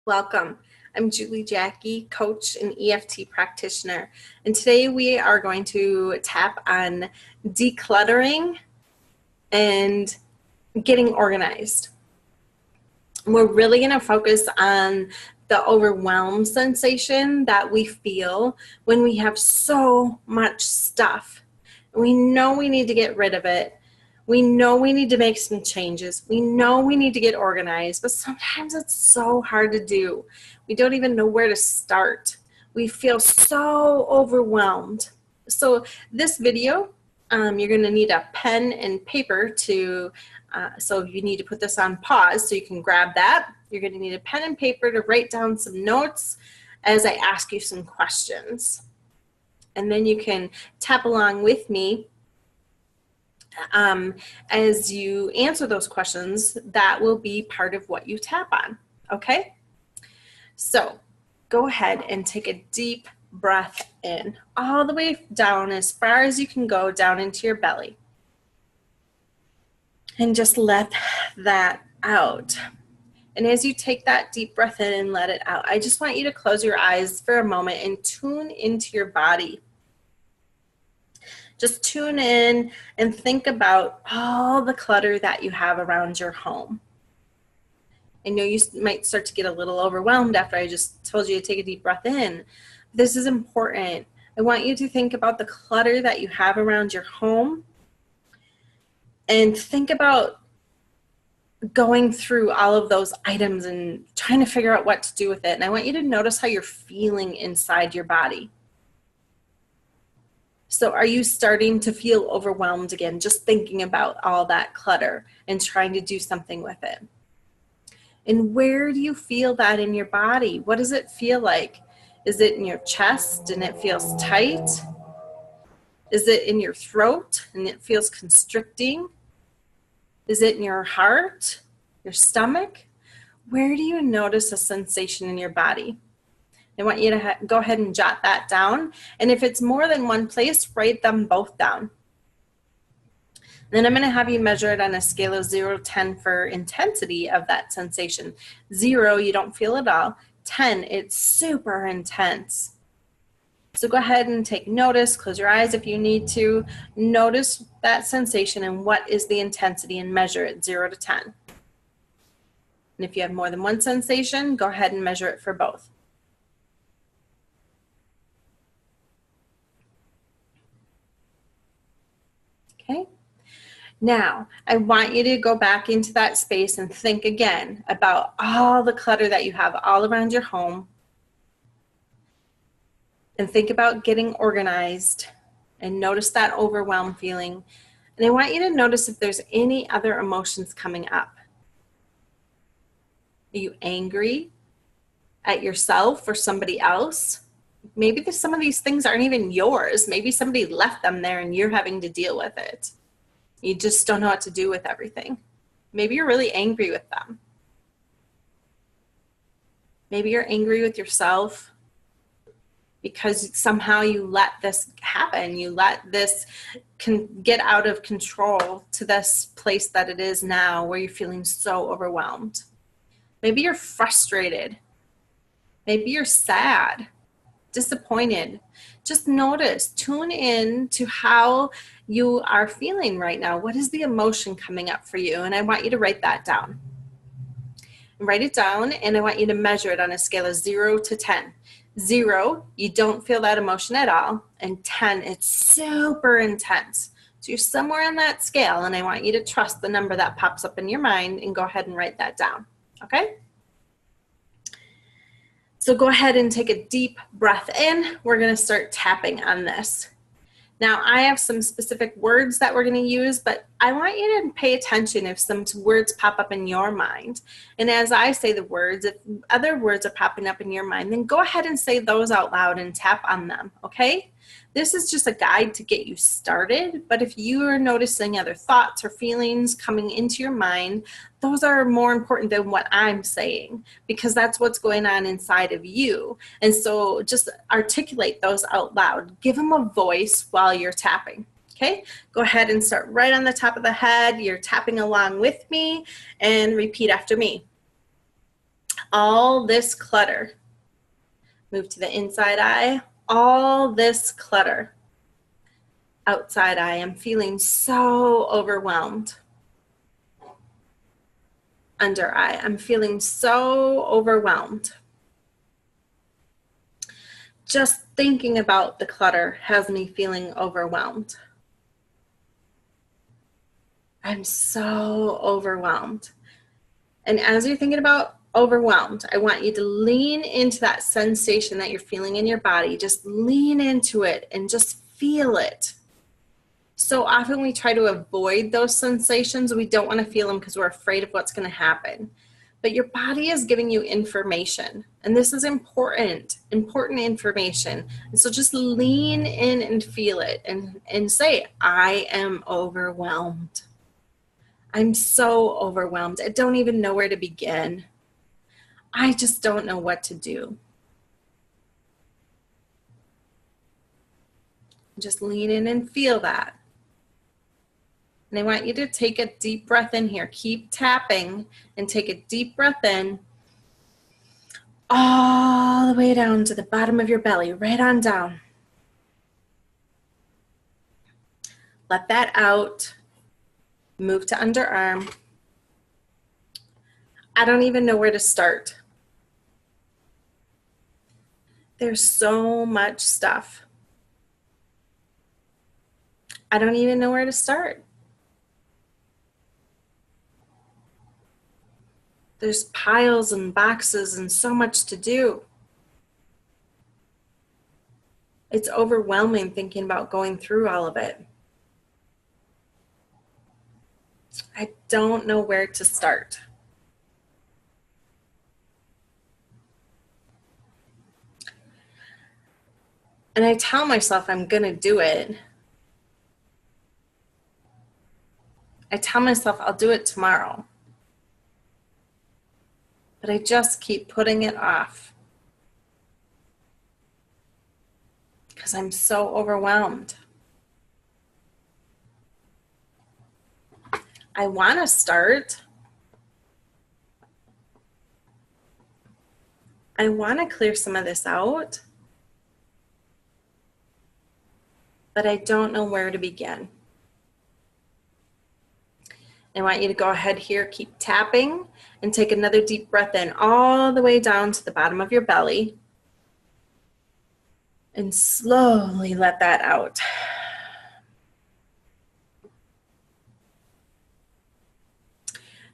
Welcome. I'm Julie Jacky, coach and EFT practitioner, and today we are going to tap on decluttering and getting organized. We're really going to focus on the overwhelmed sensation that we feel when we have so much stuff. We know we need to get rid of it. We know we need to make some changes. We know we need to get organized, but sometimes it's so hard to do. We don't even know where to start. We feel so overwhelmed. So this video, you're going to need a pen and paper to, so you need to put this on pause so you can grab that. You're going to need a pen and paper to write down some notes as I ask you some questions. And then you can tap along with me as you answer those questions. That will be part of what you tap on, okay? So go ahead and take a deep breath in, all the way down as far as you can go down into your belly. And just let that out. And as you take that deep breath in and let it out, I just want you to close your eyes for a moment and tune into your body. Just tune in and think about all the clutter that you have around your home. I know you might start to get a little overwhelmed after I just told you to take a deep breath in. This is important. I want you to think about the clutter that you have around your home and think about going through all of those items and trying to figure out what to do with it. And I want you to notice how you're feeling inside your body. So are you starting to feel overwhelmed again, just thinking about all that clutter and trying to do something with it? And where do you feel that in your body? What does it feel like? Is it in your chest and it feels tight? Is it in your throat and it feels constricting? Is it in your heart, your stomach? Where do you notice a sensation in your body? I want you to go ahead and jot that down. And if it's more than one place, write them both down. Then I'm going to have you measure it on a scale of 0 to 10 for intensity of that sensation. 0, you don't feel it all. 10, it's super intense. So go ahead and take notice. Close your eyes if you need to. Notice that sensation and what is the intensity and measure it 0 to 10. And if you have more than one sensation, go ahead and measure it for both. Okay. Now, I want you to go back into that space and think again about all the clutter that you have all around your home. And think about getting organized and notice that overwhelm feeling. And I want you to notice if there's any other emotions coming up. Are you angry at yourself or somebody else? Maybe some of these things aren't even yours. Maybe somebody left them there and you're having to deal with it. You just don't know what to do with everything. Maybe you're really angry with them. Maybe you're angry with yourself because somehow you let this happen. You let this get out of control to this place that it is now where you're feeling so overwhelmed. Maybe you're frustrated. Maybe you're sad, disappointed. Just notice, tune in to how you are feeling right now. What is the emotion coming up for you? And I want you to write that down. Write it down, and I want you to measure it on a scale of 0 to 10. 0, you don't feel that emotion at all, and 10, it's super intense. So you're somewhere on that scale, and I want you to trust the number that pops up in your mind and go ahead and write that down, okay? So go ahead and take a deep breath in. We're going to start tapping on this. Now, I have some specific words that we're going to use, but I want you to pay attention if some words pop up in your mind. And as I say the words, if other words are popping up in your mind, then go ahead and say those out loud and tap on them, okay? This is just a guide to get you started, but if you are noticing other thoughts or feelings coming into your mind, those are more important than what I'm saying, because that's what's going on inside of you. And so just articulate those out loud. Give them a voice while you're tapping. Okay, go ahead and start right on the top of the head. You're tapping along with me and repeat after me. All this clutter. Move to the inside eye. All this clutter. Outside eye. I'm feeling so overwhelmed. Under eye. I'm feeling so overwhelmed. Just thinking about the clutter has me feeling overwhelmed. I'm so overwhelmed. And as you're thinking about overwhelmed, I want you to lean into that sensation that you're feeling in your body. Just lean into it and just feel it. So often we try to avoid those sensations. We don't want to feel them because we're afraid of what's going to happen. But your body is giving you information. And this is important information. And so just lean in and feel it and say, I am overwhelmed. I'm so overwhelmed. I don't even know where to begin. I just don't know what to do. Just lean in and feel that. And I want you to take a deep breath in here. Keep tapping and take a deep breath in all the way down to the bottom of your belly, right on down. Let that out. Move to underarm. I don't even know where to start. There's so much stuff. I don't even know where to start. There's piles and boxes and so much to do. It's overwhelming thinking about going through all of it. I don't know where to start. And I tell myself I'm going to do it. I tell myself I'll do it tomorrow. But I just keep putting it off because I'm so overwhelmed. I want to start. I want to clear some of this out, but I don't know where to begin. I want you to go ahead here, keep tapping, and take another deep breath in all the way down to the bottom of your belly. And slowly let that out.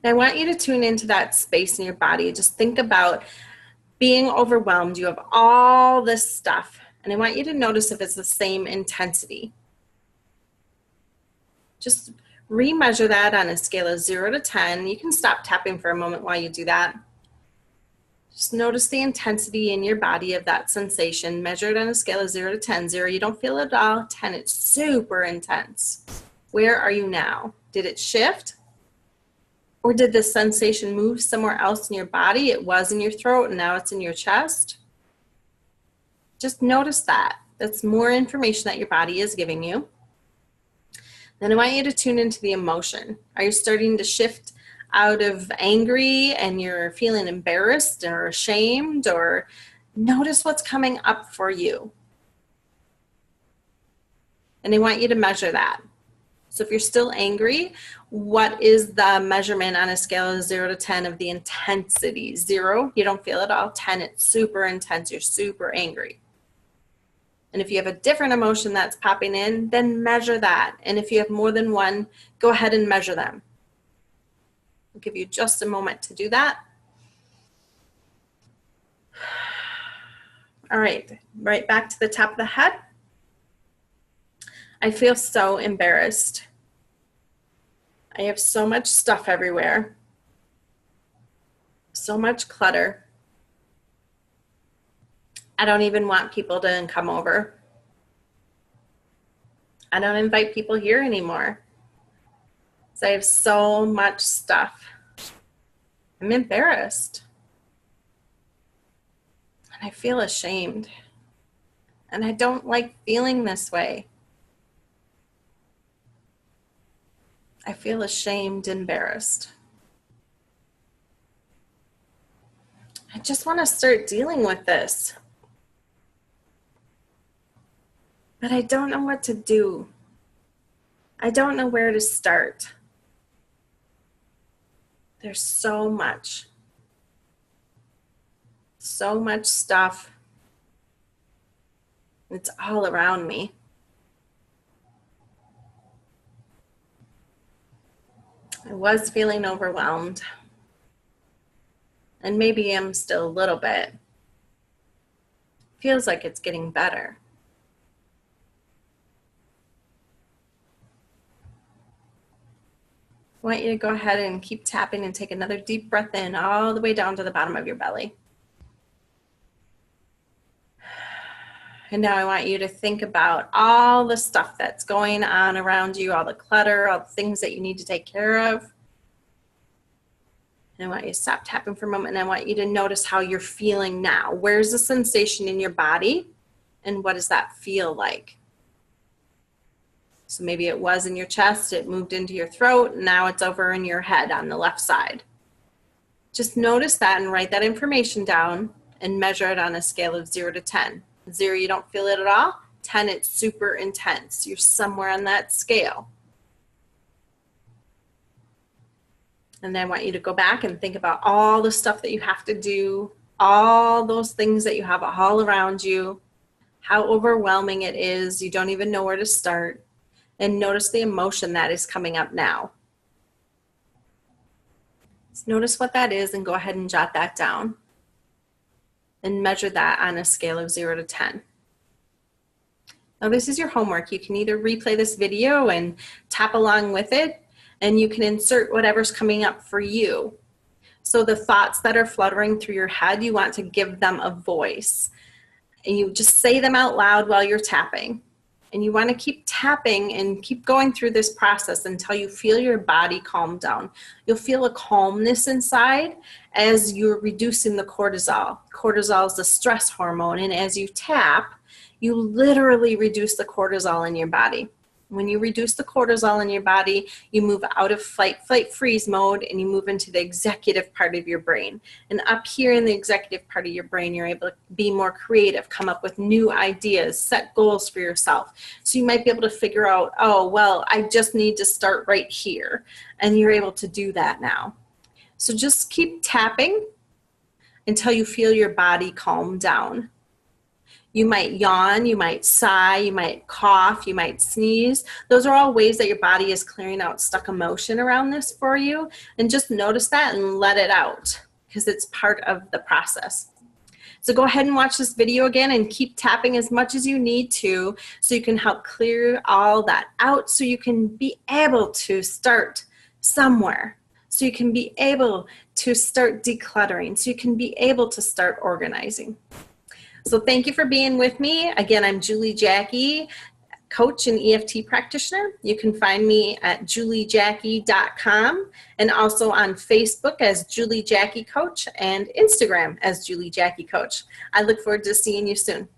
And I want you to tune into that space in your body. Just think about being overwhelmed. You have all this stuff. And I want you to notice if it's the same intensity. Just remeasure that on a scale of 0 to 10. You can stop tapping for a moment while you do that. Just notice the intensity in your body of that sensation. Measure it on a scale of 0 to 10. 0, you don't feel it at all. 10, it's super intense. Where are you now? Did it shift? Or did the sensation move somewhere else in your body? It was in your throat and now it's in your chest. Just notice that. That's more information that your body is giving you. Then I want you to tune into the emotion. Are you starting to shift out of angry and you're feeling embarrassed or ashamed? Or notice what's coming up for you. And I want you to measure that. So if you're still angry, what is the measurement on a scale of 0 to 10 of the intensity? 0, you don't feel it all. 10, it's super intense. You're super angry. And if you have a different emotion that's popping in, then measure that. And if you have more than one, go ahead and measure them. I'll give you just a moment to do that. All right, right back to the top of the head. I feel so embarrassed. I have so much stuff everywhere. So much clutter. I don't even want people to come over. I don't invite people here anymore. So I have so much stuff. I'm embarrassed. And I feel ashamed. And I don't like feeling this way. I feel ashamed, embarrassed. I just want to start dealing with this. But I don't know what to do. I don't know where to start. There's so much stuff. It's all around me. I was feeling overwhelmed. And maybe I'm still a little bit. Feels like it's getting better. I want you to go ahead and keep tapping and take another deep breath in all the way down to the bottom of your belly. And now I want you to think about all the stuff that's going on around you, all the clutter, all the things that you need to take care of. And I want you to stop tapping for a moment, and I want you to notice how you're feeling now. Where's the sensation in your body, and what does that feel like? So maybe it was in your chest, it moved into your throat, and now it's over in your head on the left side. Just notice that and write that information down and measure it on a scale of 0 to 10. 0, you don't feel it at all. 10, it's super intense. You're somewhere on that scale. And then I want you to go back and think about all the stuff that you have to do, all those things that you have all around you, how overwhelming it is. You don't even know where to start. And notice the emotion that is coming up now. Just notice what that is and go ahead and jot that down. And measure that on a scale of 0 to 10. Now this is your homework. You can either replay this video and tap along with it, and you can insert whatever's coming up for you. So the thoughts that are fluttering through your head, you want to give them a voice. And you just say them out loud while you're tapping. And you want to keep tapping and keep going through this process until you feel your body calm down. You'll feel a calmness inside as you're reducing the cortisol. Cortisol is the stress hormone, and as you tap, you literally reduce the cortisol in your body. When you reduce the cortisol in your body, you move out of fight, flight, freeze mode, and you move into the executive part of your brain. And up here in the executive part of your brain, you're able to be more creative, come up with new ideas, set goals for yourself. So you might be able to figure out, oh, well, I just need to start right here. And you're able to do that now. So just keep tapping until you feel your body calm down. You might yawn, you might sigh, you might cough, you might sneeze. Those are all ways that your body is clearing out stuck emotion around this for you. And just notice that and let it out because it's part of the process. So go ahead and watch this video again and keep tapping as much as you need to so you can help clear all that out so you can be able to start somewhere. So you can be able to start decluttering. So you can be able to start organizing. So thank you for being with me. Again, I'm Julie Jacky, coach and EFT practitioner. You can find me at juliejacky.com and also on Facebook as Julie Jacky Coach and Instagram as Julie Jacky Coach. I look forward to seeing you soon.